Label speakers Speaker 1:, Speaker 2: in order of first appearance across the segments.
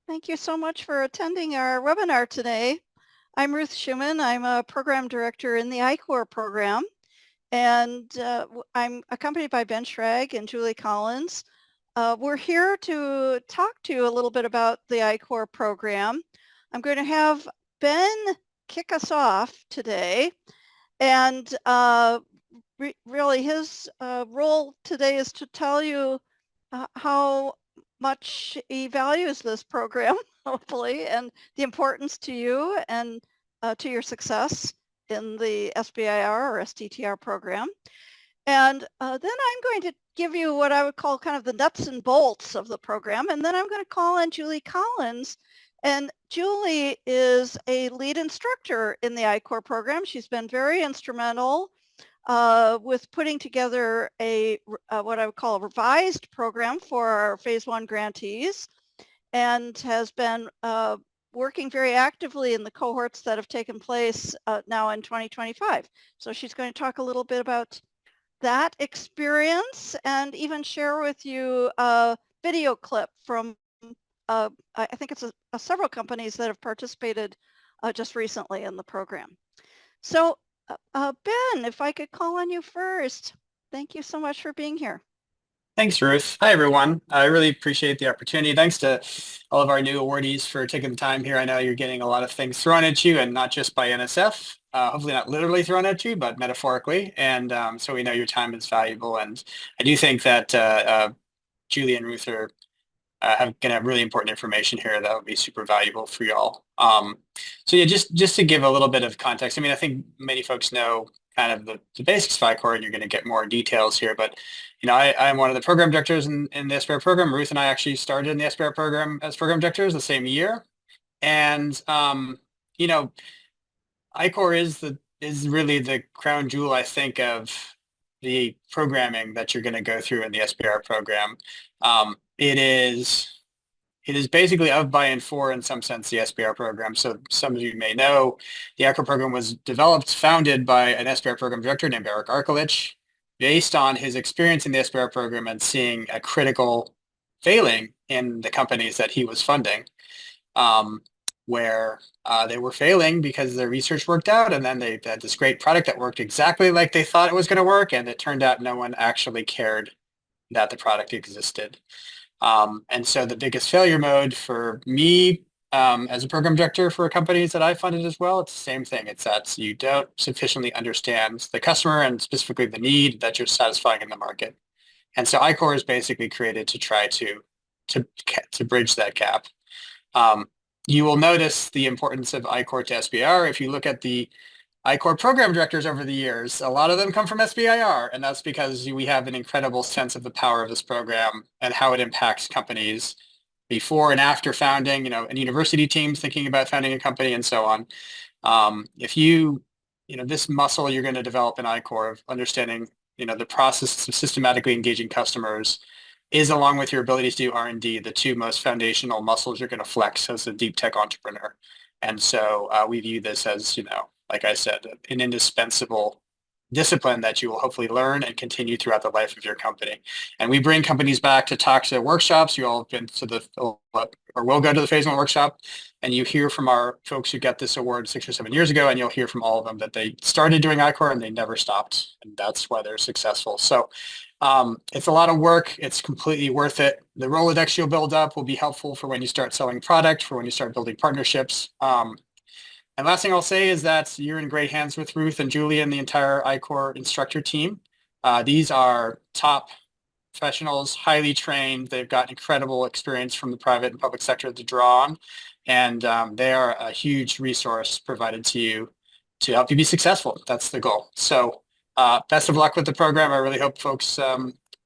Speaker 1: Thank you so much for attending our webinar today. I'm Ruth Schuman. I'm a program director in the I-Corps program, and I'm accompanied by Ben Schrag and Julie Collins. We're here to talk to you a little bit about the I-Corps program. I'm going to have Ben kick us off today, and really his role today is to tell you how much he values this program, hopefully, and the importance to you and to your success in the SBIR or STTR program. And then I'm going to give you what I would call kind of the nuts and bolts of the program. And then I'm going to call in Julie Collins. And Julie is a lead instructor in the I-Corps program. She's been very instrumental with putting together a what I would call a revised program for our Phase 1 grantees, and has been working very actively in the cohorts that have taken place now in 2025. So she's going to talk a little bit about that experience and even share with you a video clip from I think it's several companies that have participated just recently in the program. So Ben, if I could call on you first. Thank you so much for being here.
Speaker 2: Thanks, Ruth. Hi, everyone. I really appreciate the opportunity. Thanks to all of our new awardees for taking the time here. I know you're getting a lot of things thrown at you, and not just by NSF, hopefully not literally thrown at you, but metaphorically. And so we know your time is valuable. And I do think that Julie and Ruth are going to have really important information here that would be super valuable for y'all. So yeah, just to give a little bit of context, I mean, I think many folks know kind of the basics of I-Corps, and you're going to get more details here. But you know, I'm one of the program directors in the SBIR program. Ruth and I actually started in the SBIR program as program directors the same year. And you know, I-Corps is really the crown jewel, I think, of the programming that you're going to go through in the SBIR program. It is basically of, by, and for, in some sense, the SBIR program. So some of you may know the I-Corps program was developed, founded by an SBIR program director named Eric Arkalich, based on his experience in the SBIR program and seeing a critical failing in the companies that he was funding, where they were failing because their research worked out, and then they had this great product that worked exactly like they thought it was going to work, and it turned out no one actually cared that the product existed. And so the biggest failure mode for me as a program director for companies that I funded as well, it's the same thing. It's that you don't sufficiently understand the customer and specifically the need that you're satisfying in the market. And so I-Corps is basically created to try to bridge that gap. You will notice the importance of I-Corps to SBIR. If you look at the I-Corps program directors over the years, a lot of them come from SBIR, and that's because we have an incredible sense of the power of this program and how it impacts companies before and after founding, you know, and university teams thinking about founding a company and so on. If you know, this muscle you're going to develop in I-Corps of understanding, you know, the process of systematically engaging customers is, along with your ability to do R&D, the two most foundational muscles you're going to flex as a deep tech entrepreneur. And so we view this as, you know, like I said, an indispensable discipline that you will hopefully learn and continue throughout the life of your company. And we bring companies back to talk to workshops. You all have been to the, or will go to the Phase 1 workshop, and you hear from our folks who got this award 6 or 7 years ago, and you'll hear from all of them that they started doing I-Corps and they never stopped. And that's why they're successful. So it's a lot of work. It's completely worth it. The Rolodex you'll build up will be helpful for when you start selling product, for when you start building partnerships. And last thing I'll say is that you're in great hands with Ruth and Julie and the entire I-Corps instructor team. These are top professionals, highly trained. They've got incredible experience from the private and public sector to draw on. And they are a huge resource provided to you to help you be successful. That's the goal. So best of luck with the program. I really hope folks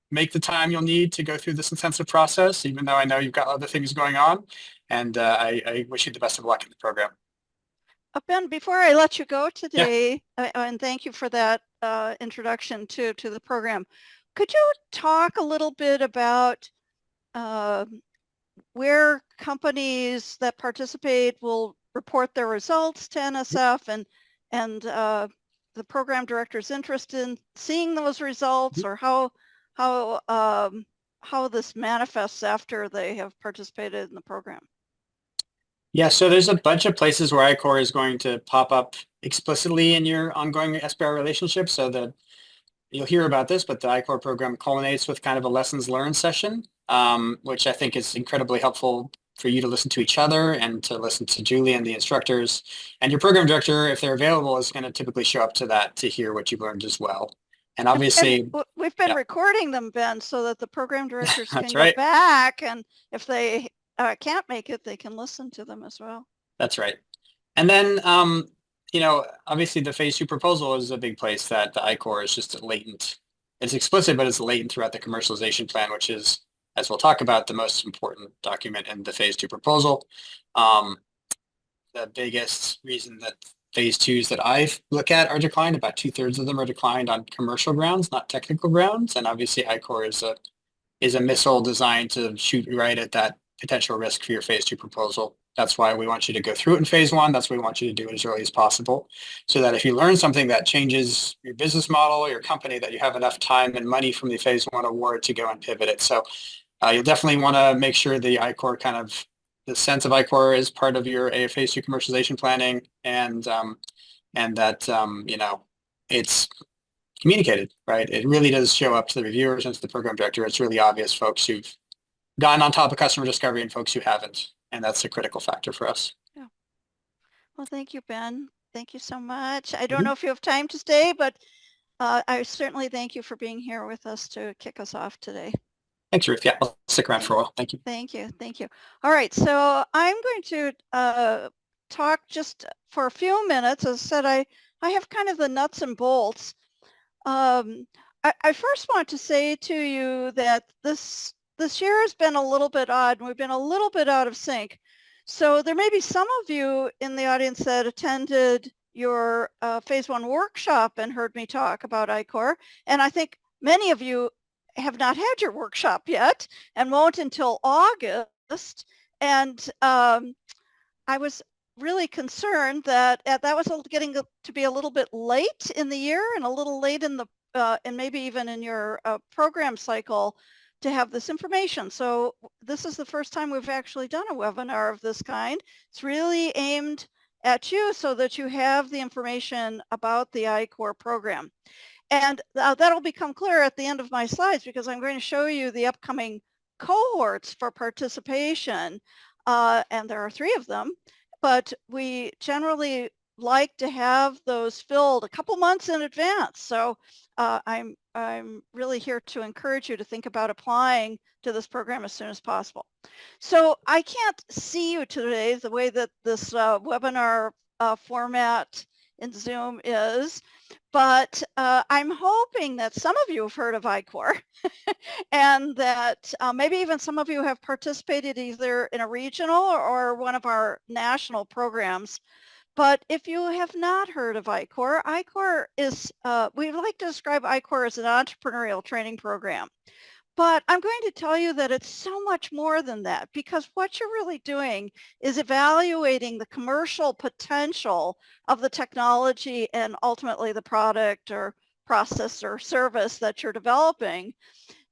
Speaker 2: make the time you'll need to go through this intensive process, even though I know you've got other things going on. And I wish you the best of luck in the program.
Speaker 1: Ben, before I let you go today, and thank you for that introduction to the program, could you talk a little bit about where companies that participate will report their results to NSF, and the program director's interest in seeing those results, or how this manifests after they have participated in the program?
Speaker 2: Yeah, so there's a bunch of places where iCore is going to pop up explicitly in your ongoing SBR relationship. So that you'll hear about this, but the iCore program culminates with kind of a lessons learned session, which I think is incredibly helpful for you to listen to each other and to listen to Julie and the instructors. And your program director, if they're available, is going to typically show up to that to hear what you've learned as well. And
Speaker 1: And
Speaker 2: obviously,
Speaker 1: we've been
Speaker 2: yeah,
Speaker 1: recording them, Ben, so that the program directors can
Speaker 2: that's
Speaker 1: go
Speaker 2: right.
Speaker 1: back, and if they can't make it, they can listen to them as well.
Speaker 2: That's right. And then, obviously the phase two proposal is a big place that the iCore is just latent. It's explicit, but it's latent throughout the commercialization plan, which is, as we'll talk about, the most important document in the phase two proposal. Um, the biggest reason that phase twos that I look at are declined, about 2/3 of them are declined on commercial grounds, not technical grounds. And obviously iCore is a missile designed to shoot right at that potential risk for your phase two proposal. That's why we want you to go through it in phase one. That's why we want you to do it as early as possible, so that if you learn something that changes your business model or your company, that you have enough time and money from the phase one award to go and pivot it. So you'll definitely want to make sure the iCore the sense of iCore is part of your phase two commercialization planning, and that it's communicated, right? It really does show up to the reviewers and to the program director. It's really obvious folks who've gotten on top of customer discovery and folks who haven't. And that's a critical factor for us.
Speaker 1: Yeah. Well, thank you, Ben. Thank you so much. I don't
Speaker 2: Mhm.
Speaker 1: know if you have time to stay, but I certainly thank you for being here with us to kick us off today.
Speaker 2: Thanks, Ruth. Yeah, I'll stick around
Speaker 1: Thank,
Speaker 2: for a while. Thank you.
Speaker 1: thank you. Thank you. All right. So I'm going to talk just for a few minutes. As I said, I have kind of the nuts and bolts. I first want to say to you that this year has been a little bit odd, and we've been a little bit out of sync. So there may be some of you in the audience that attended your phase one workshop and heard me talk about iCore, and I think many of you have not had your workshop yet and won't until August. And I was really concerned that that was getting to be a little bit late in the year and a little late in the and maybe even in your program cycle to have this information. So this is the first time we've actually done a webinar of this kind. It's really aimed at you so that you have the information about the iCore program. And that'll become clear at the end of my slides, because I'm going to show you the upcoming cohorts for participation. And there are 3 of them, but we generally like to have those filled a couple months in advance. So I'm really here to encourage you to think about applying to this program as soon as possible. So I can't see you today the way that this webinar format in Zoom is, but I'm hoping that some of you have heard of iCore and that maybe even some of you have participated either in a regional or one of our national programs. But if you have not heard of iCore, iCore is, we like to describe iCore as an entrepreneurial training program. But I'm going to tell you that it's so much more than that, because what you're really doing is evaluating the commercial potential of the technology and ultimately the product or process or service that you're developing.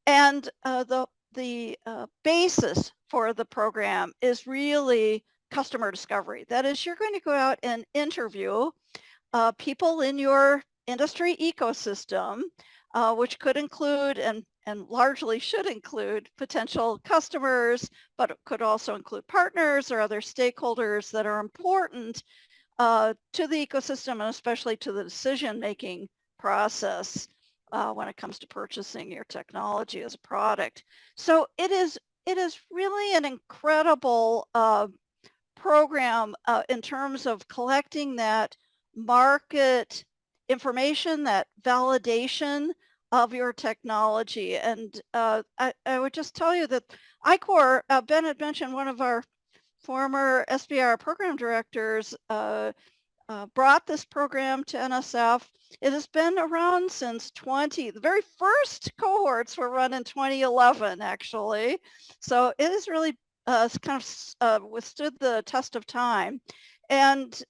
Speaker 1: And the basis for the program is really customer discovery. That is, you're going to go out and interview people in your industry ecosystem, which could include and largely should include potential customers, but it could also include partners or other stakeholders that are important to the ecosystem, and especially to the decision-making process when it comes to purchasing your technology as a product. So it is really an incredible program in terms of collecting that market information, that validation of your technology. And I would just tell you that iCore, Ben had mentioned one of our former SBR program directors brought this program to NSF. It has been around since the very first cohorts were run in 2011, actually. So it has really kind of withstood the test of time. And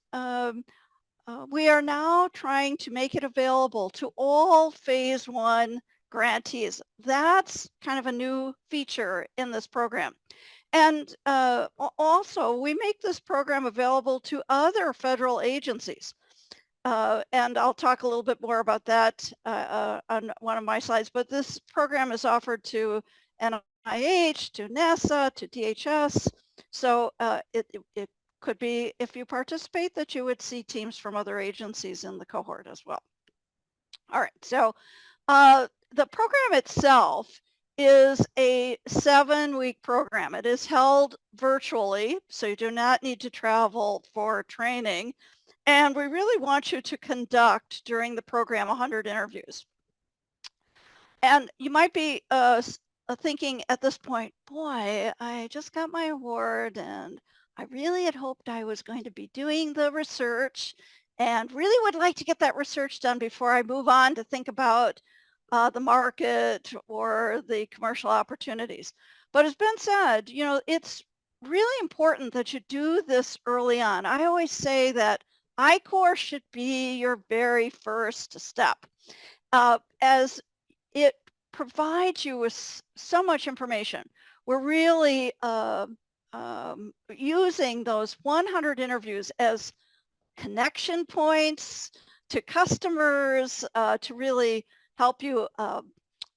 Speaker 1: we are now trying to make it available to all phase one grantees. That's kind of a new feature in this program. And also, we make this program available to other federal agencies. And I'll talk a little bit more about that on one of my slides, but this program is offered to NIH, to NASA, to DHS. So it could be, if you participate, that you would see teams from other agencies in the cohort as well. All right, so the program itself is a 7-week program. It is held virtually, so you do not need to travel for training. And we really want you to conduct during the program 100 interviews. And you might be thinking at this point, boy, I just got my award and I really had hoped I was going to be doing the research and really would like to get that research done before I move on to think about the market or the commercial opportunities. But as Ben said, you know, it's really important that you do this early on. I always say that I-Corps should be your very first step, as it provides you with so much information. We're really using those 100 interviews as connection points to customers, to really help you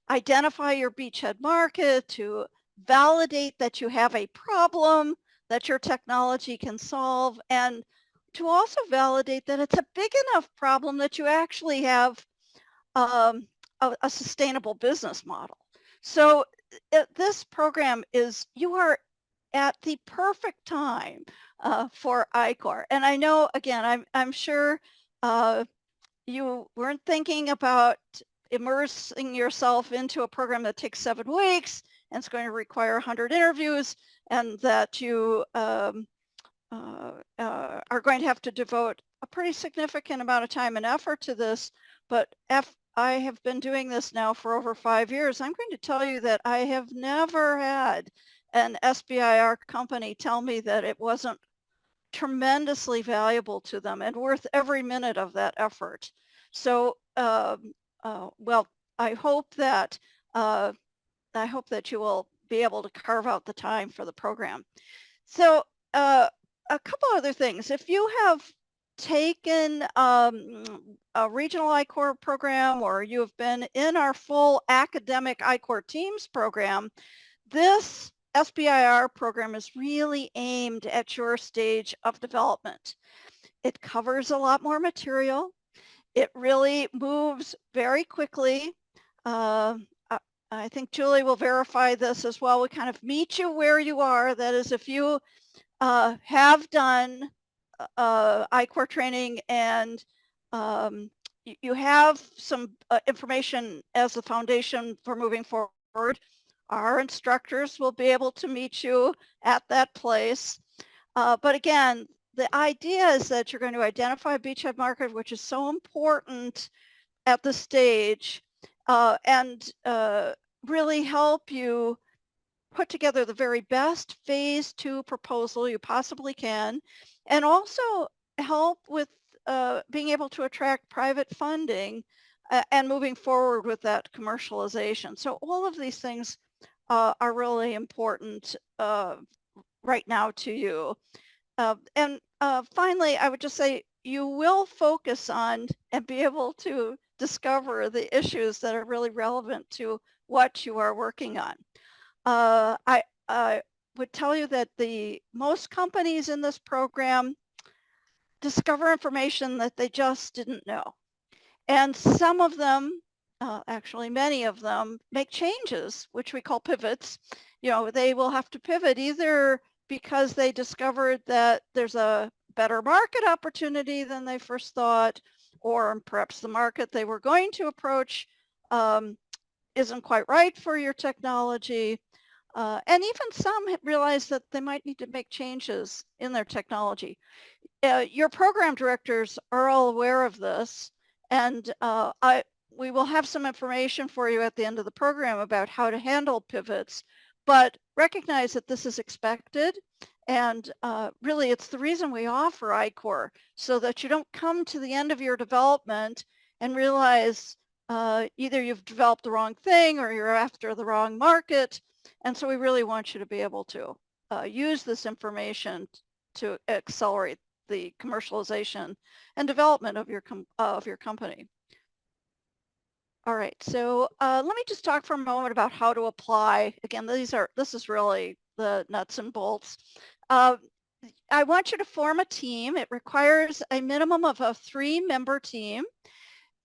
Speaker 1: identify your beachhead market, to validate that you have a problem that your technology can solve, and to also validate that it's a big enough problem that you actually have a sustainable business model. So this program is, you are at the perfect time for I-Corps. And I know, again, I'm sure you weren't thinking about immersing yourself into a program that takes 7 weeks and it's going to require 100 interviews, and that you are going to have to devote a pretty significant amount of time and effort to this. But I have been doing this now for over 5 years. I'm going to tell you that I have never had an SBIR company tell me that it wasn't tremendously valuable to them and worth every minute of that effort. So, well, I hope that you will be able to carve out the time for the program. So, a couple other things. If you have taken a regional I-Corps program, or you have been in our full academic I-Corps teams program, this SBIR program is really aimed at your stage of development. It covers a lot more material. It really moves very quickly. I think Julie will verify this as well. We kind of meet you where you are. That is, if you have done I-Corps training and you have some information as the foundation for moving forward, our instructors will be able to meet you at that place. But again, the idea is that you're going to identify a beachhead market, which is so important at this stage, and really help you put together the very best phase 2 proposal you possibly can, and also help with being able to attract private funding and moving forward with that commercialization. So all of these things are really important right now to you. And finally, I would just say you will focus on and be able to discover the issues that are really relevant to what you are working on. I would tell you that the most companies in this program discover information that they just didn't know. And some of them, actually many of them, make changes, which we call pivots. You know, they will have to pivot either because they discovered that there's a better market opportunity than they first thought, or perhaps the market they were going to approach isn't quite right for your technology. And even some realize that they might need to make changes in their technology. Your program directors are all aware of this, and we will have some information for you at the end of the program about how to handle pivots, but recognize that this is expected, and really it's the reason we offer I-Corps, so that you don't come to the end of your development and realize either you've developed the wrong thing or you're after the wrong market. And so we really want you to be able to use this information to accelerate the commercialization and development of your company. All right, so let me just talk for a moment about how to apply. Again, this is really the nuts and bolts. I want you to form a team. It requires a minimum of a 3-member team.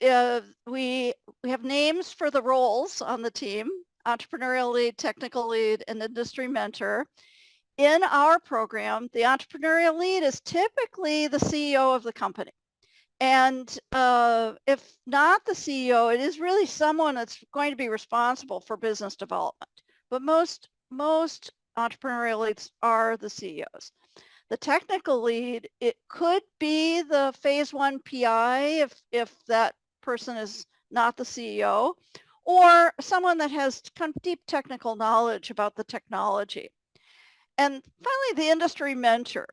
Speaker 1: We have names for the roles on the team: entrepreneurial lead, technical lead, and industry mentor. In our program, the entrepreneurial lead is typically the CEO of the company. And if not the CEO, it is really someone that's going to be responsible for business development. But most entrepreneurial leads are the CEOs. The technical lead, it could be the phase 1 PI if that person is not the CEO, or someone that has kind of deep technical knowledge about the technology. And finally, the industry mentor.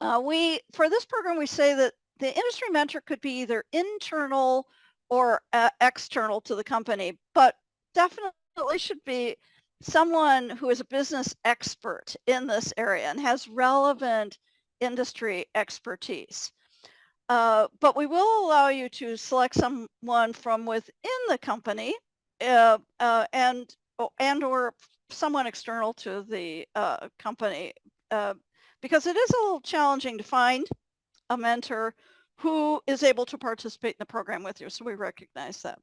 Speaker 1: For this program, we say that the industry mentor could be either internal or external to the company, but definitely should be someone who is a business expert in this area and has relevant industry expertise. But we will allow you to select someone from within the company and or someone external to the company, because it is a little challenging to find a mentor who is able to participate in the program with you, so we recognize that.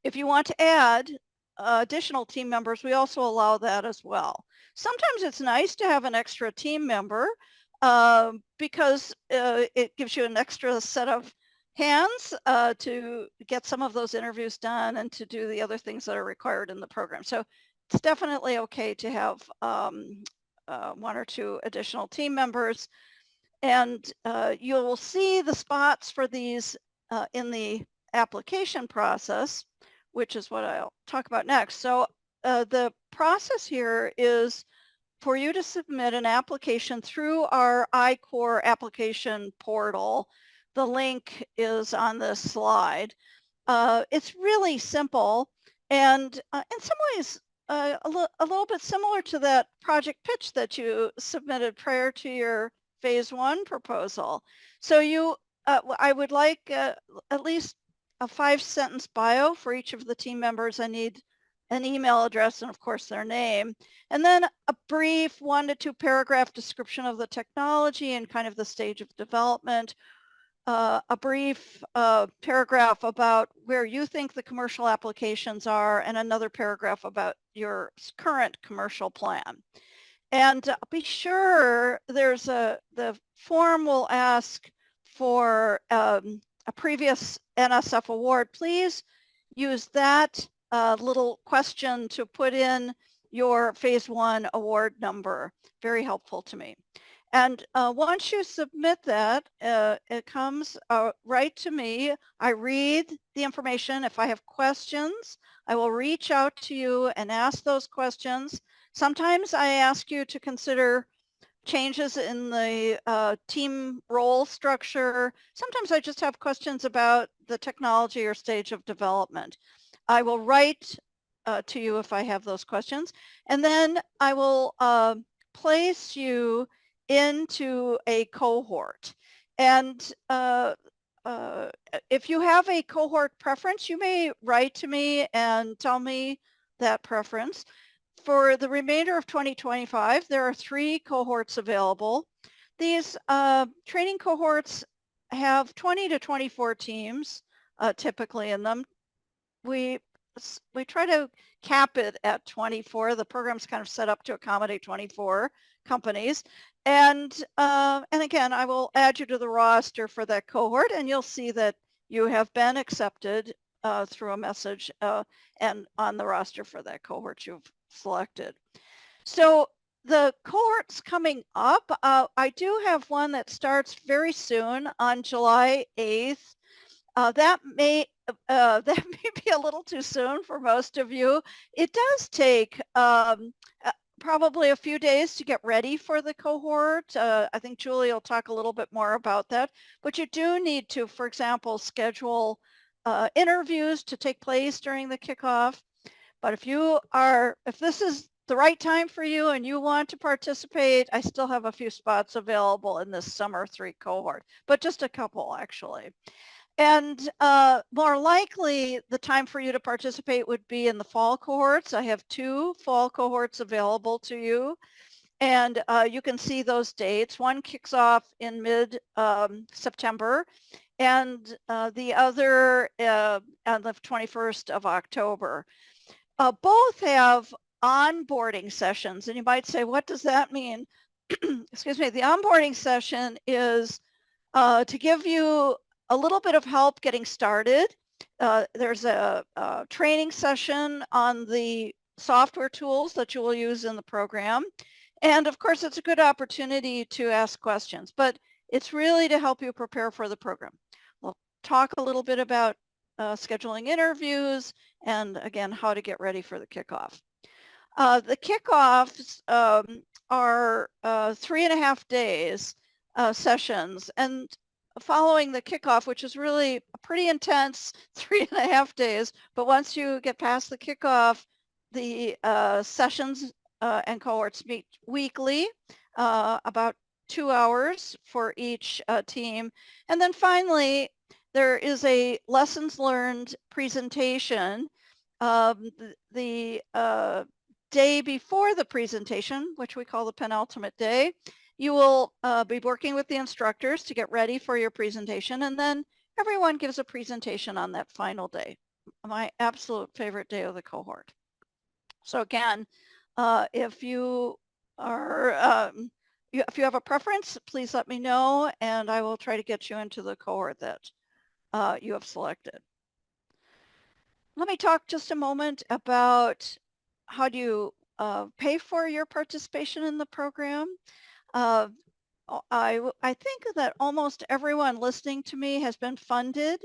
Speaker 1: If you want to add additional team members, we also allow that as well. Sometimes it's nice to have an extra team member because it gives you an extra set of hands to get some of those interviews done and to do the other things that are required in the program. So it's definitely okay to have 1 or 2 additional team members. And you'll see the spots for these in the application process, which is what I'll talk about next. So the process here is for you to submit an application through our iCore application portal. The link is on this slide. It's really simple, and in some ways a little bit similar to that project pitch that you submitted prior to your phase 1 proposal. So I would like at least a 5-sentence bio for each of the team members. I need an email address and of course their name, and then a brief 1 to 2 paragraph description of the technology and kind of the stage of development, a brief paragraph about where you think the commercial applications are, and another paragraph about your current commercial plan. And be sure the form will ask for a previous NSF award. Please use that little question to put in your phase 1 award number. Very helpful to me. And once you submit that, it comes right to me. I read the information. If I have questions, I will reach out to you and ask those questions. Sometimes I ask you to consider changes in the team role structure. Sometimes I just have questions about the technology or stage of development. I will write to you if I have those questions, and then I will place you into a cohort. And if you have a cohort preference, you may write to me and tell me that preference. For the remainder of 2025, there are 3 cohorts available. These training cohorts have 20 to 24 teams typically in them. We try to cap it at 24. The program's kind of set up to accommodate 24 companies. And again, I will add you to the roster for that cohort, and you'll see that you have been accepted through a message and on the roster for that cohort you've selected. So the cohorts coming up, I do have one that starts very soon on July 8th. That may be a little too soon for most of you. It does take probably a few days to get ready for the cohort. I think Julie will talk a little bit more about that, but you do need to, for example, schedule interviews to take place during the kickoff. But if this is the right time for you and you want to participate, I still have a few spots available in this summer 3 cohort, but just a couple actually. And more likely, the time for you to participate would be in the fall cohorts. I have 2 fall cohorts available to you, and you can see those dates. One kicks off in mid-September, and the other on the 21st of October. Both have onboarding sessions, and you might say, what does that mean? Excuse me. The onboarding session is to give you a little bit of help getting started. There's a training session on the software tools that you will use in the program. And of course, it's a good opportunity to ask questions, but it's really to help you prepare for the program. We'll talk a little bit about scheduling interviews and again, how to get ready for the kickoff. The kickoffs are 3.5 days sessions, and following the kickoff, which is really a pretty intense 3.5 days, but once you get past the kickoff, the sessions and cohorts meet weekly, about 2 hours for each team. And then finally, there is a lessons learned presentation. The day before the presentation, which we call the penultimate day, you will be working with the instructors to get ready for your presentation, and then everyone gives a presentation on that final day, my absolute favorite day of the cohort. So again, if you are if you have a preference, please let me know, and I will try to get you into the cohort that you have selected. Let me talk just a moment about how do you pay for your participation in the program. I think that almost everyone listening to me has been funded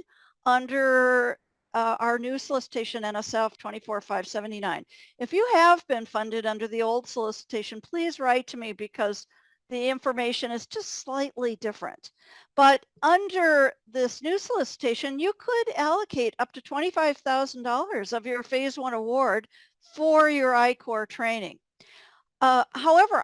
Speaker 1: under our new solicitation NSF 24579. If you have been funded under the old solicitation, please write to me because the information is just slightly different. But under this new solicitation, you could allocate up to $25,000 of your Phase 1 award for your I-Corps training. However,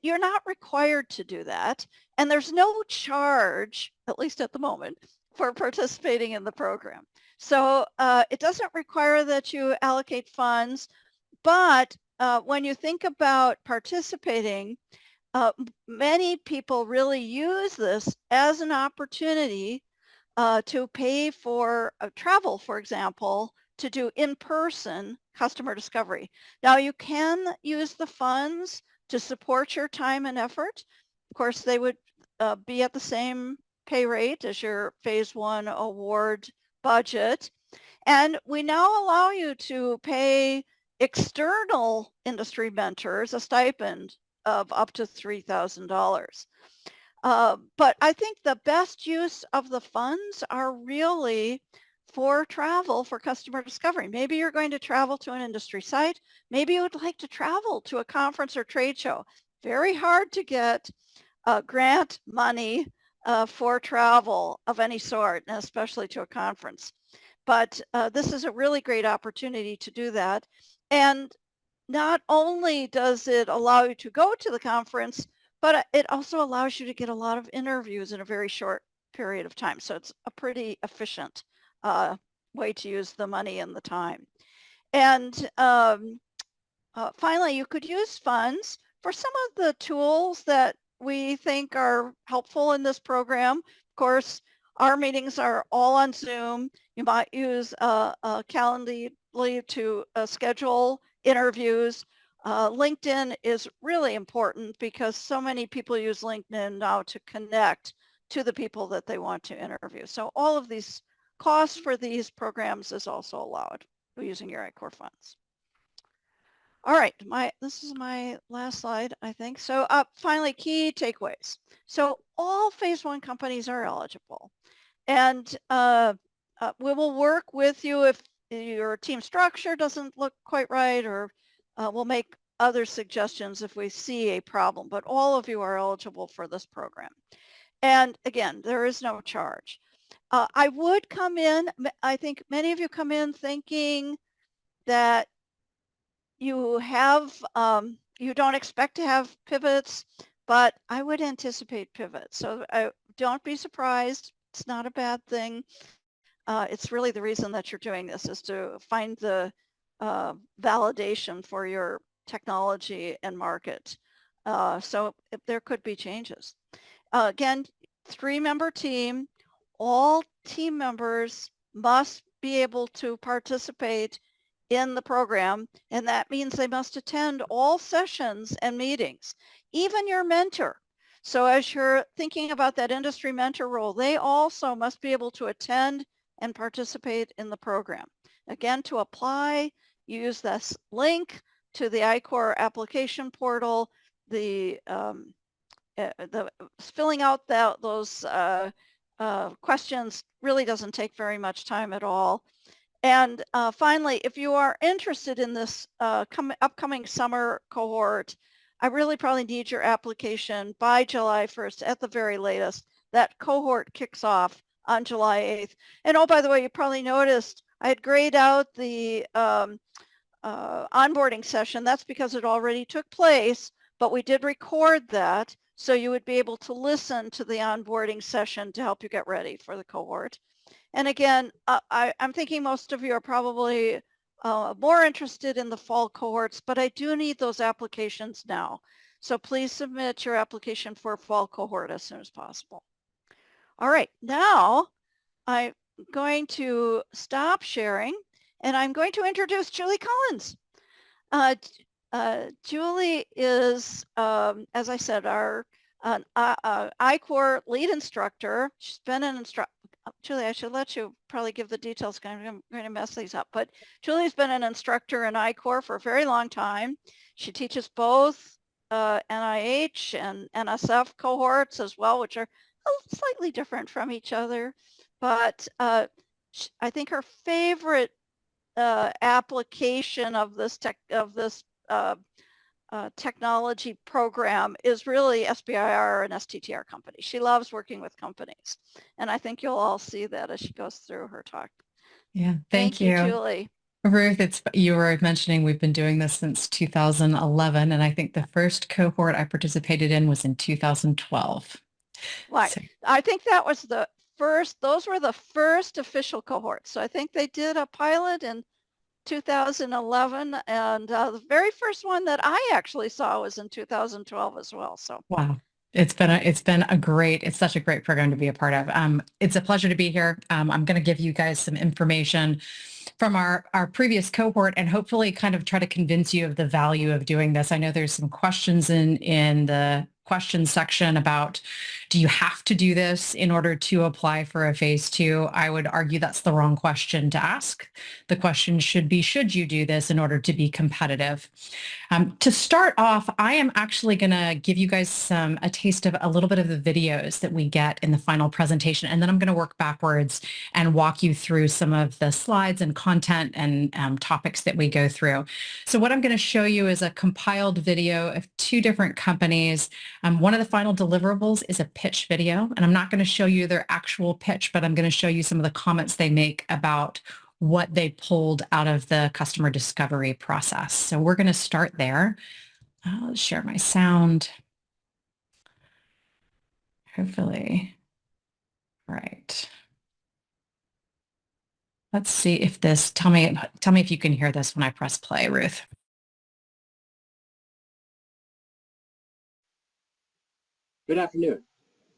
Speaker 1: you're not required to do that, and there's no charge, at least at the moment, for participating in the program. So it doesn't require that you allocate funds, but when you think about participating, many people really use this as an opportunity to pay for travel, for example, to do in-person customer discovery. Now you can use the funds to support your time and effort. Of course, they would be at the same pay rate as your Phase 1 award budget. And we now allow you to pay external industry mentors a stipend of up to $3,000. But I think the best use of the funds are really for travel for customer discovery. Maybe you're going to travel to an industry site. Maybe you would like to travel to a conference or trade show. Very hard to get grant money for travel of any sort, and especially to a conference. But this is a really great opportunity to do that. And not only does it allow you to go to the conference, but it also allows you to get a lot of interviews in a very short period of time. So it's a pretty efficient way to use the money and the time. And finally, you could use funds for some of the tools that we think are helpful in this program. Of course, our meetings are all on Zoom. You might use Calendly to schedule interviews. LinkedIn is really important because so many people use LinkedIn now to connect to the people that they want to interview. So all of these costs for these programs is also allowed using your I-Corps funds. All right, this is my last slide, I think. So finally, key takeaways. So all Phase 1 companies are eligible. And we will work with you if your team structure doesn't look quite right, or we'll make other suggestions if we see a problem. But all of you are eligible for this program. And again, there is no charge. I would come in, I think many of you come in thinking that you don't expect to have pivots, but I would anticipate pivots. So don't be surprised. It's not a bad thing. It's really the reason that you're doing this is to find the validation for your technology and market. So there could be changes. Again, 3-member team. All team members must be able to participate in the program, and that means they must attend all sessions and meetings, even your mentor. So as you're thinking about that industry mentor role, they also must be able to attend and participate in the program. Again, to apply, you use this link to the I-Corps application portal. The filling out those questions really doesn't take very much time at all. And finally, if you are interested in this upcoming summer cohort, I really probably need your application by July 1st at the very latest. That cohort kicks off on July 8th. And oh, by the way, you probably noticed I had grayed out the onboarding session. That's because it already took place, but we did record that. So you would be able to listen to the onboarding session to help you get ready for the cohort. And again, I'm thinking most of you are probably more interested in the fall cohorts, but I do need those applications now. So please submit your application for a fall cohort as soon as possible. All right, now I'm going to stop sharing and I'm going to introduce Julie Collins. Julie is, as I said, our I-Corps lead instructor. She's been an instructor. Julie, I should let you probably give the details. I'm going to mess these up. But Julie's been an instructor in I-Corps for a very long time. She teaches both NIH and NSF cohorts as well, which are slightly different from each other. But I think her favorite application of this technology program is really SBIR and STTR companies. She loves working with companies. And I think you'll all see that as she goes through her talk.
Speaker 3: Yeah, thank you,
Speaker 1: Julie.
Speaker 3: Ruth. You were mentioning we've been doing this since 2011, and I think the first cohort I participated in was in 2012.
Speaker 1: Right. So, I think that was the first, those were the first official cohorts. So I think they did a pilot in 2011, and the very first one that I actually saw was in 2012 as well. So
Speaker 3: wow, it's such a great program to be a part of. It's a pleasure to be here. I'm going to give you guys some information from our previous cohort and hopefully kind of try to convince you of the value of doing this. I know there's some questions in the questions section about, do you have to do this in order to apply for a phase 2? I would argue that's the wrong question to ask. The question should be, should you do this in order to be competitive? To start off, I am actually going to give you guys a taste of a little bit of the videos that we get in the final presentation, and then I'm going to work backwards and walk you through some of the slides and content and topics that we go through. So what I'm going to show you is a compiled video of 2 different companies. One of the final deliverables is a pitch video, and I'm not going to show you their actual pitch, but I'm going to show you some of the comments they make about what they pulled out of the customer discovery process. So we're going to start there. I'll share my sound. Hopefully. Right. Let's see if this, tell me if you can hear this when I press play, Ruth.
Speaker 4: Good afternoon.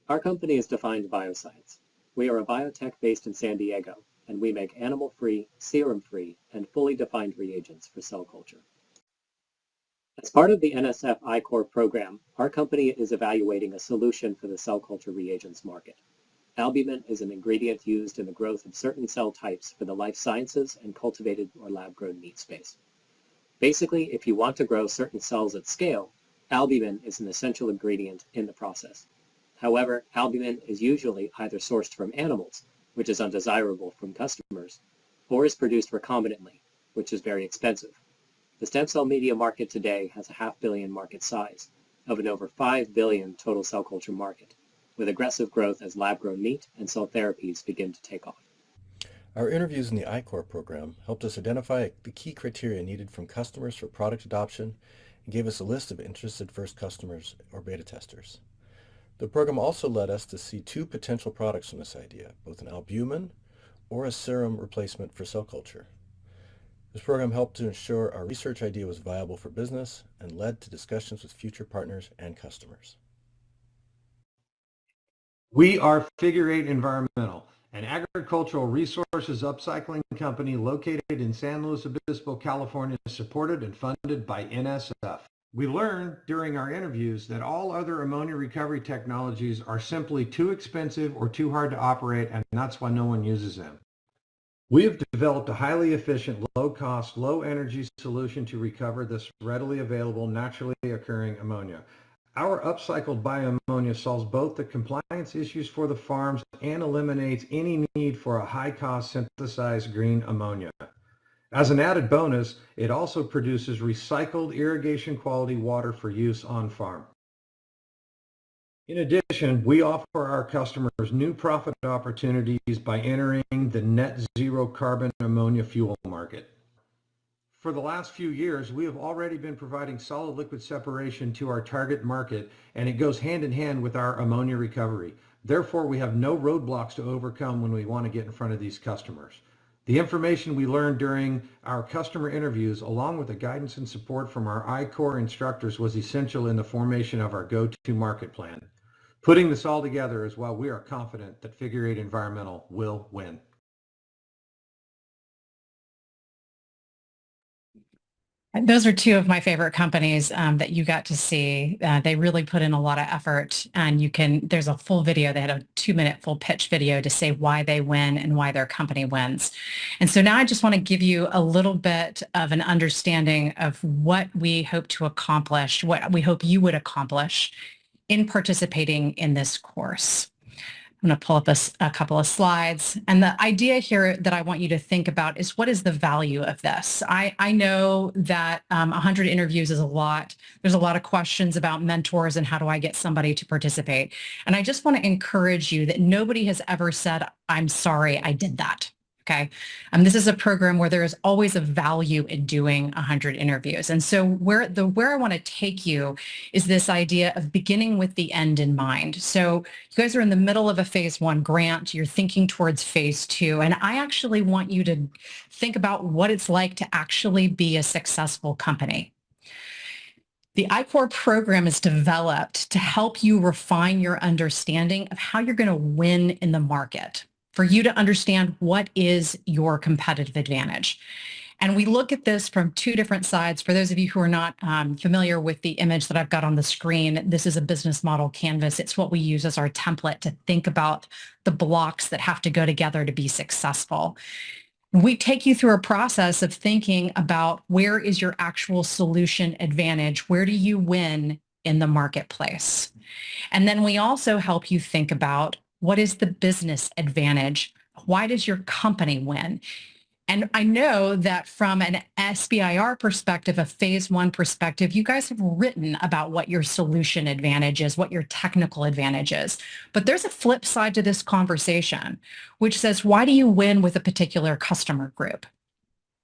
Speaker 4: Our company is Defined Bioscience. We are a biotech based in San Diego, and we make animal-free, serum-free, and fully defined reagents for cell culture. As part of the NSF I-Corps program, our company is evaluating a solution for the cell culture reagents market. Albumin is an ingredient used in the growth of certain cell types for the life sciences and cultivated or lab-grown meat space. Basically, if you want to grow certain cells at scale, albumin is an essential ingredient in the process. However, albumin is usually either sourced from animals, which is undesirable from customers, or is produced recombinantly, which is very expensive. The stem cell media market today has a $500 million market size of an over $5 billion total cell culture market, with aggressive growth as lab-grown meat and cell therapies begin to take off.
Speaker 5: Our interviews in the I-Corps program helped us identify the key criteria needed from customers for product adoption and gave us a list of interested first customers or beta testers. The program also led us to see two potential products from this idea, both an albumin or a serum replacement for cell culture. This program helped to ensure our research idea was viable for business and led to discussions with future partners and customers.
Speaker 6: We are Figure 8 Environmental, an agricultural resources upcycling company located in San Luis Obispo, California, supported and funded by NSF. We learned during our interviews that all other ammonia recovery technologies are simply too expensive or too hard to operate, and that's why no one uses them. We have developed a highly efficient, low-cost, low-energy solution to recover this readily available, naturally occurring ammonia. Our upcycled bioammonia solves both the compliance issues for the farms and eliminates any need for a high-cost synthesized green ammonia. As an added bonus, it also produces recycled irrigation quality water for use on farm. In addition, we offer our customers new profit opportunities by entering the net zero carbon ammonia fuel market. For the last few years, we have already been providing solid liquid separation to our target market, and it goes hand in hand with our ammonia recovery. Therefore, we have no roadblocks to overcome when we want to get in front of these customers. The information we learned during our customer interviews, along with the guidance and support from our I-Corps instructors, was essential in the formation of our go-to market plan. Putting this all together is why we are confident that Figure 8 Environmental will win.
Speaker 3: Those are two of my favorite companies that you got to see. They really put in a lot of effort, and there's a full video. They had a 2-minute full pitch video to say why they win and why their company wins. And so now I just want to give you a little bit of an understanding of what we hope to accomplish, what we hope you would accomplish in participating in this course. I'm going to pull up a couple of slides. And the idea here that I want you to think about is, what is the value of this? I know that 100 interviews is a lot. There's a lot of questions about mentors and how do I get somebody to participate. And I just want to encourage you that nobody has ever said, I'm sorry, I did that. Okay. This is a program where there is always a value in doing 100 interviews. And so where I want to take you is this idea of beginning with the end in mind. So you guys are in the middle of a phase 1 grant. You're thinking towards phase 2. And I actually want you to think about what it's like to actually be a successful company. The I-Corps program is developed to help you refine your understanding of how you're going to win in the market, for you to understand what is your competitive advantage. And we look at this from two different sides. For those of you who are not familiar with the image that I've got on the screen, this is a business model canvas. It's what we use as our template to think about the blocks that have to go together to be successful. We take you through a process of thinking about, where is your actual solution advantage? Where do you win in the marketplace? And then we also help you think about, what is the business advantage? Why does your company win? And I know that from an SBIR perspective, a phase 1 perspective, you guys have written about what your solution advantage is, what your technical advantage is. But there's a flip side to this conversation, which says, why do you win with a particular customer group?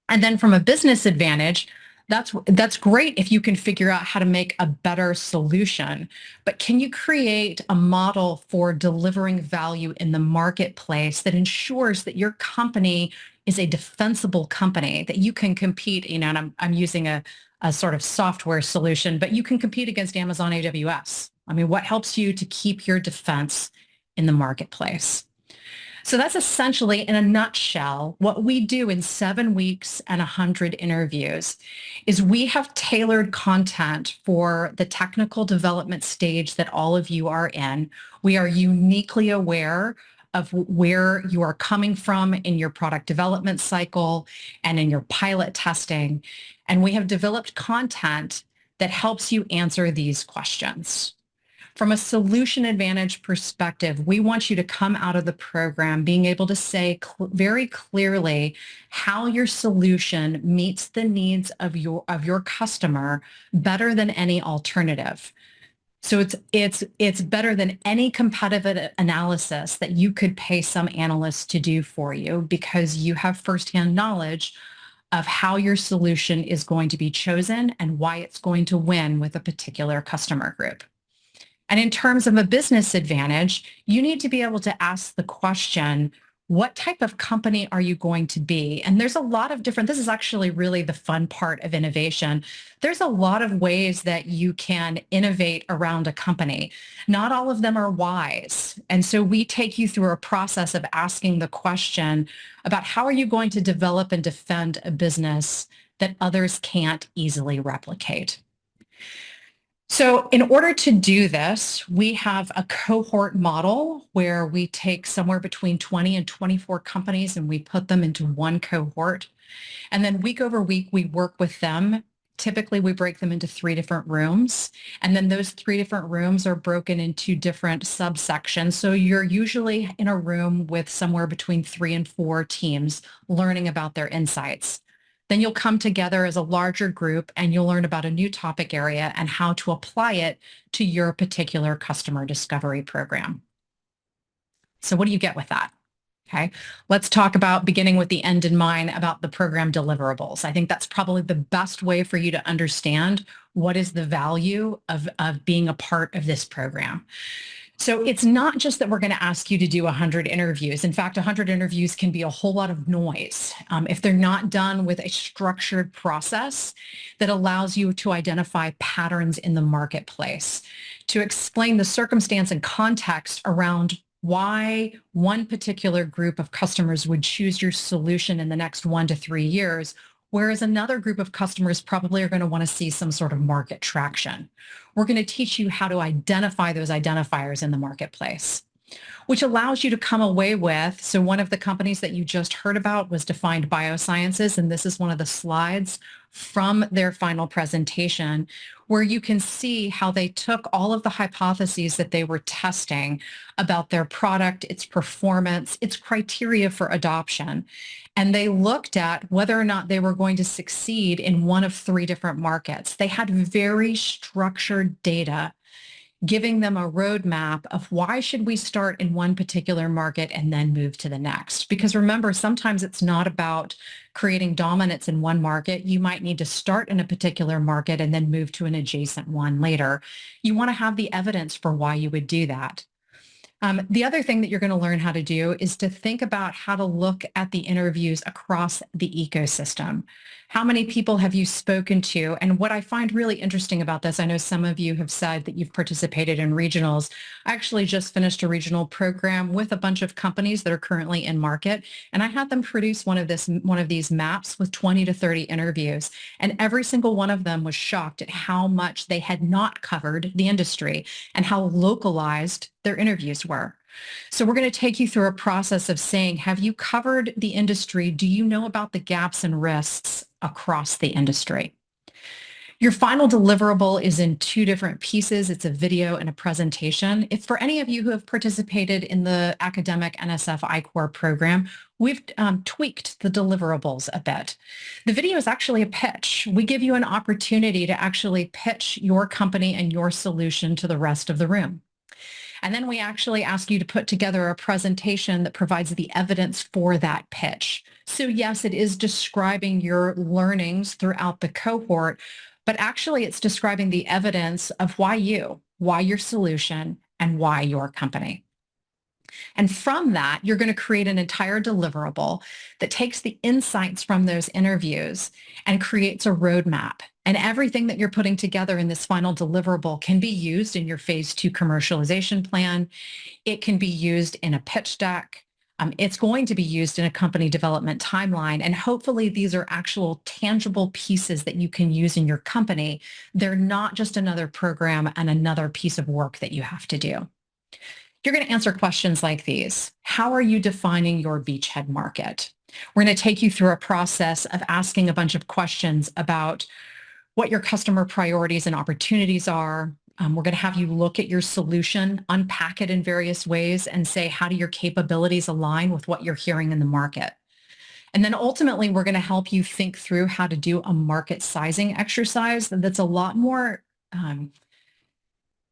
Speaker 3: And then from a business advantage, that's great if you can figure out how to make a better solution, but can you create a model for delivering value in the marketplace that ensures that your company is a defensible company, that you can compete, and I'm using a sort of software solution, but you can compete against Amazon AWS. I mean, what helps you to keep your defense in the marketplace? So that's essentially, in a nutshell, what we do in 7 weeks and 100 interviews. Is we have tailored content for the technical development stage that all of you are in. We are uniquely aware of where you are coming from in your product development cycle and in your pilot testing. And we have developed content that helps you answer these questions. From a solution advantage perspective, we want you to come out of the program being able to say very clearly how your solution meets the needs of your customer better than any alternative. So it's better than any competitive analysis that you could pay some analyst to do for you, because you have firsthand knowledge of how your solution is going to be chosen and why it's going to win with a particular customer group. And in terms of a business advantage, you need to be able to ask the question, what type of company are you going to be? And there's a lot of different, this is actually really the fun part of innovation. There's a lot of ways that you can innovate around a company. Not all of them are wise. And so we take you through a process of asking the question about how are you going to develop and defend a business that others can't easily replicate. So in order to do this, we have a cohort model where we take somewhere between 20 and 24 companies and we put them into one cohort. And then week over week, we work with them. Typically, we break them into 3 different rooms. And then those 3 different rooms are broken into different subsections. So you're usually in a room with somewhere between 3 and 4 teams learning about their insights. Then you'll come together as a larger group and you'll learn about a new topic area and how to apply it to your particular customer discovery program. So what do you get with that? Okay, let's talk about, beginning with the end in mind, about the program deliverables. I think that's probably the best way for you to understand what is the value of being a part of this program. So it's not just that we're going to ask you to do 100 interviews. In fact, 100 interviews can be a whole lot of noise if they're not done with a structured process that allows you to identify patterns in the marketplace, to explain the circumstance and context around why one particular group of customers would choose your solution in the next 1 to 3 years, whereas another group of customers probably are going to want to see some sort of market traction. We're going to teach you how to identify those identifiers in the marketplace, which allows you to come away with, so one of the companies that you just heard about was Defined Biosciences, and this is one of the slides from their final presentation, where you can see how they took all of the hypotheses that they were testing about their product, its performance, its criteria for adoption, and they looked at whether or not they were going to succeed in one of 3 different markets. They had very structured data giving them a roadmap of why should we start in one particular market and then move to the next. Because remember, sometimes it's not about creating dominance in one market. You might need to start in a particular market and then move to an adjacent one later. You want to have the evidence for why you would do that. The other thing that you're going to learn how to do is to think about how to look at the interviews across the ecosystem. How many people have you spoken to? And what I find really interesting about this, I know some of you have said that you've participated in regionals. I actually just finished a regional program with a bunch of companies that are currently in market, and I had them produce one of these maps with 20 to 30 interviews, and every single one of them was shocked at how much they had not covered the industry and how localized their interviews were. So we're going to take you through a process of saying, have you covered the industry? Do you know about the gaps and risks across the industry? Your final deliverable is in 2 different pieces. It's a video and a presentation. If for any of you who have participated in the academic NSF I-Corps program, we've tweaked the deliverables a bit. The video is actually a pitch. We give you an opportunity to actually pitch your company and your solution to the rest of the room. And then we actually ask you to put together a presentation that provides the evidence for that pitch. So yes, it is describing your learnings throughout the cohort, but actually it's describing the evidence of why your solution, and why your company. And from that, you're going to create an entire deliverable that takes the insights from those interviews and creates a roadmap. And everything that you're putting together in this final deliverable can be used in your phase 2 commercialization plan. It can be used in a pitch deck. It's going to be used in a company development timeline. And hopefully these are actual tangible pieces that you can use in your company. They're not just another program and another piece of work that you have to do. You're going to answer questions like these. How are you defining your beachhead market? We're going to take you through a process of asking a bunch of questions about what your customer priorities and opportunities are. We're going to have you look at your solution, unpack it in various ways, and say, how do your capabilities align with what you're hearing in the market? And then ultimately, we're going to help you think through how to do a market sizing exercise that's a lot more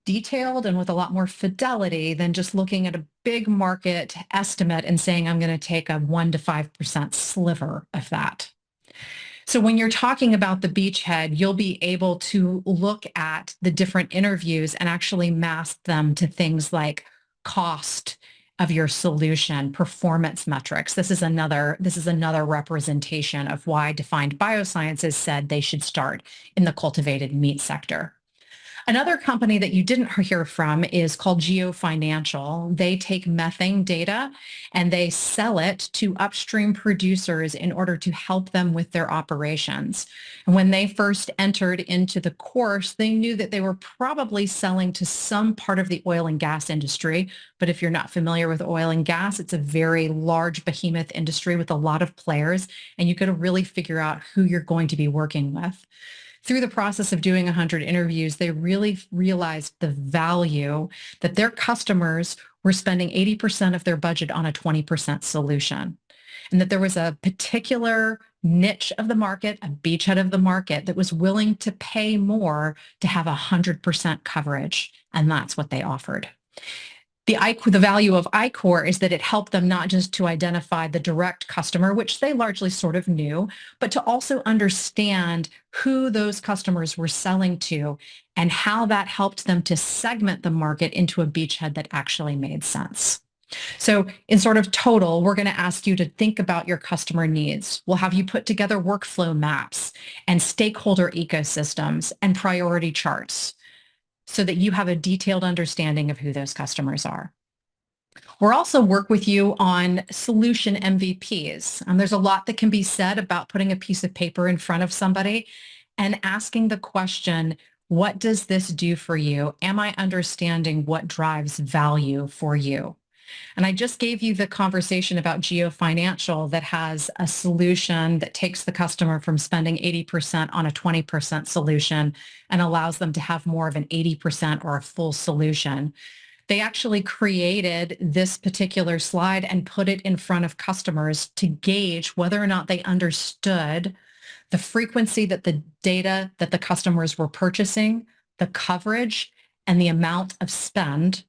Speaker 3: detailed and with a lot more fidelity than just looking at a big market estimate and saying, I'm going to take a 1 to 5% sliver of that. So when you're talking about the beachhead, you'll be able to look at the different interviews and actually mask them to things like cost of your solution, performance metrics. This is another representation of why Defined Biosciences said they should start in the cultivated meat sector. Another company that you didn't hear from is called GeoFinancial. They take methane data and they sell it to upstream producers in order to help them with their operations. And when they first entered into the course, they knew that they were probably selling to some part of the oil and gas industry. But if you're not familiar with oil and gas, it's a very large behemoth industry with a lot of players, and you got to really figure out who you're going to be working with. Through the process of doing 100 interviews, they really realized the value that their customers were spending 80% of their budget on a 20% solution, and that there was a particular niche of the market, a beachhead of the market that was willing to pay more to have 100% coverage, and that's what they offered. The value of iCore is that it helped them not just to identify the direct customer, which they largely sort of knew, but to also understand who those customers were selling to and how that helped them to segment the market into a beachhead that actually made sense. So in sort of total, we're going to ask you to think about your customer needs. We'll have you put together workflow maps and stakeholder ecosystems and priority charts, so that you have a detailed understanding of who those customers are. We'll also work with you on solution MVPs. There's a lot that can be said about putting a piece of paper in front of somebody and asking the question, what does this do for you? Am I understanding what drives value for you? And I just gave you the conversation about GeoFinancial that has a solution that takes the customer from spending 80% on a 20% solution and allows them to have more of an 80% or a full solution. They actually created this particular slide and put it in front of customers to gauge whether or not they understood the frequency that the data that the customers were purchasing, the coverage, and the amount of spend.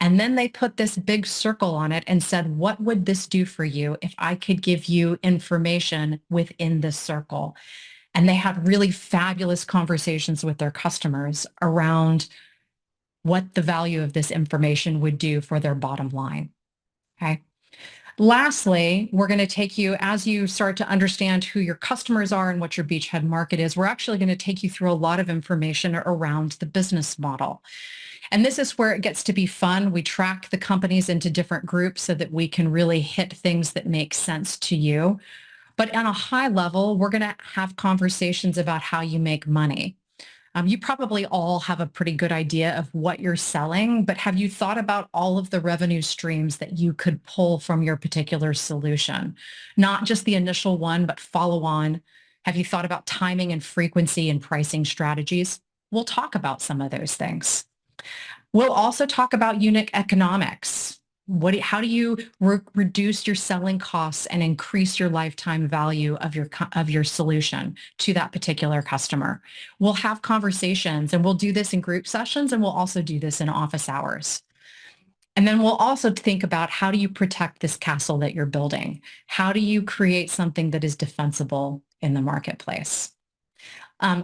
Speaker 3: And then they put this big circle on it and said, what would this do for you if I could give you information within this circle? And they had really fabulous conversations with their customers around what the value of this information would do for their bottom line. Okay. Lastly, we're going to take you, as you start to understand who your customers are and what your beachhead market is, we're actually going to take you through a lot of information around the business model. And this is where it gets to be fun. We track the companies into different groups so that we can really hit things that make sense to you. But on a high level, we're going to have conversations about how you make money. You probably all have a pretty good idea of what you're selling, but have you thought about all of the revenue streams that you could pull from your particular solution? Not just the initial one, but follow on. Have you thought about timing and frequency and pricing strategies? We'll talk about some of those things. We'll also talk about unit economics. How do you reduce your selling costs and increase your lifetime value of your solution to that particular customer? We'll have conversations, and we'll do this in group sessions, and we'll also do this in office hours. And then we'll also think about, how do you protect this castle that you're building? How do you create something that is defensible in the marketplace?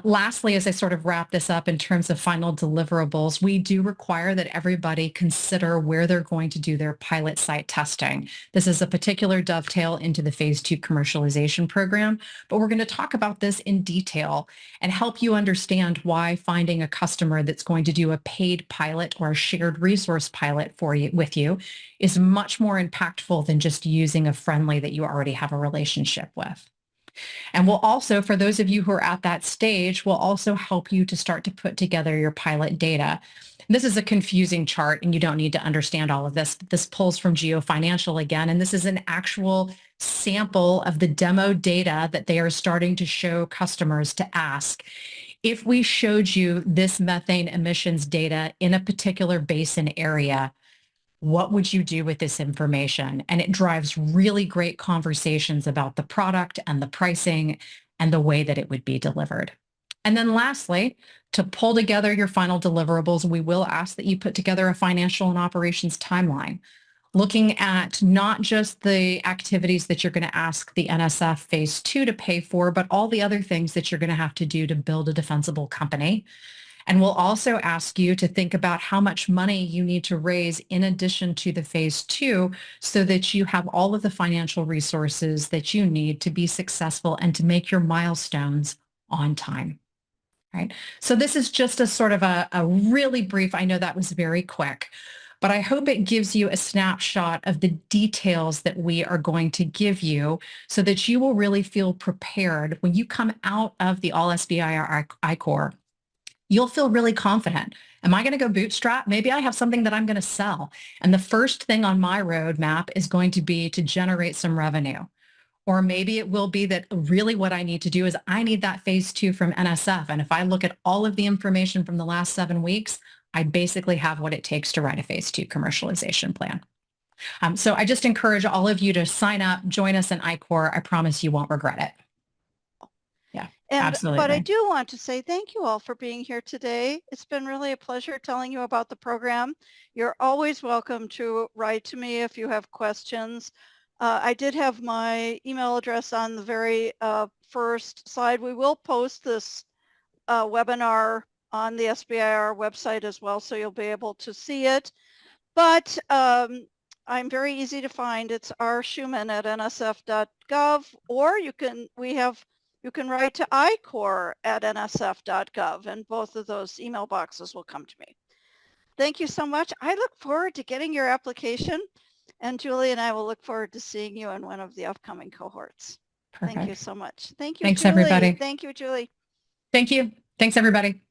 Speaker 3: Lastly, as I sort of wrap this up in terms of final deliverables, we do require that everybody consider where they're going to do their pilot site testing. This is a particular dovetail into the phase 2 commercialization program, but we're going to talk about this in detail and help you understand why finding a customer that's going to do a paid pilot or a shared resource pilot with you is much more impactful than just using a friendly that you already have a relationship with. And we'll also, for those of you who are at that stage, we'll also help you to start to put together your pilot data. This is a confusing chart, and you don't need to understand all of this. This pulls from GeoFinancial again, and this is an actual sample of the demo data that they are starting to show customers to ask. If we showed you this methane emissions data in a particular basin area, what would you do with this information? And it drives really great conversations about the product and the pricing and the way that it would be delivered. And then lastly, to pull together your final deliverables, we will ask that you put together a financial and operations timeline, looking at not just the activities that you're going to ask the NSF Phase 2 to pay for, but all the other things that you're going to have to do to build a defensible company. And we'll also ask you to think about how much money you need to raise in addition to the Phase 2 so that you have all of the financial resources that you need to be successful and to make your milestones on time. Right. So this is just a sort of a really brief, I know that was very quick, but I hope it gives you a snapshot of the details that we are going to give you so that you will really feel prepared when you come out of the All SBIR I-Corps. You'll feel really confident. Am I going to go bootstrap? Maybe I have something that I'm going to sell. And the first thing on my roadmap is going to be to generate some revenue. Or maybe it will be that really what I need to do is I need that Phase 2 from NSF. And if I look at all of the information from the last 7 weeks, I basically have what it takes to write a Phase 2 commercialization plan. So I just encourage all of you to sign up, join us in I-Corps. I promise you won't regret it. Yeah, absolutely.
Speaker 1: But I do want to say thank you all for being here today. It's been really a pleasure telling you about the program. You're always welcome to write to me if you have questions. I did have my email address on the very first slide. We will post this webinar on the SBIR website as well, so you'll be able to see it. But I'm very easy to find. It's rschuman@nsf.gov, or you can write to icorps@nsf.gov, and both of those email boxes will come to me. Thank you so much. I look forward to getting your application. And Julie and I will look forward to seeing you in one of the upcoming cohorts.
Speaker 3: Perfect.
Speaker 1: Thank you so much. Thank you,
Speaker 3: Thanks,
Speaker 1: Julie.
Speaker 3: everybody.
Speaker 1: Thank you, Julie.
Speaker 3: Thank you. Thanks, everybody.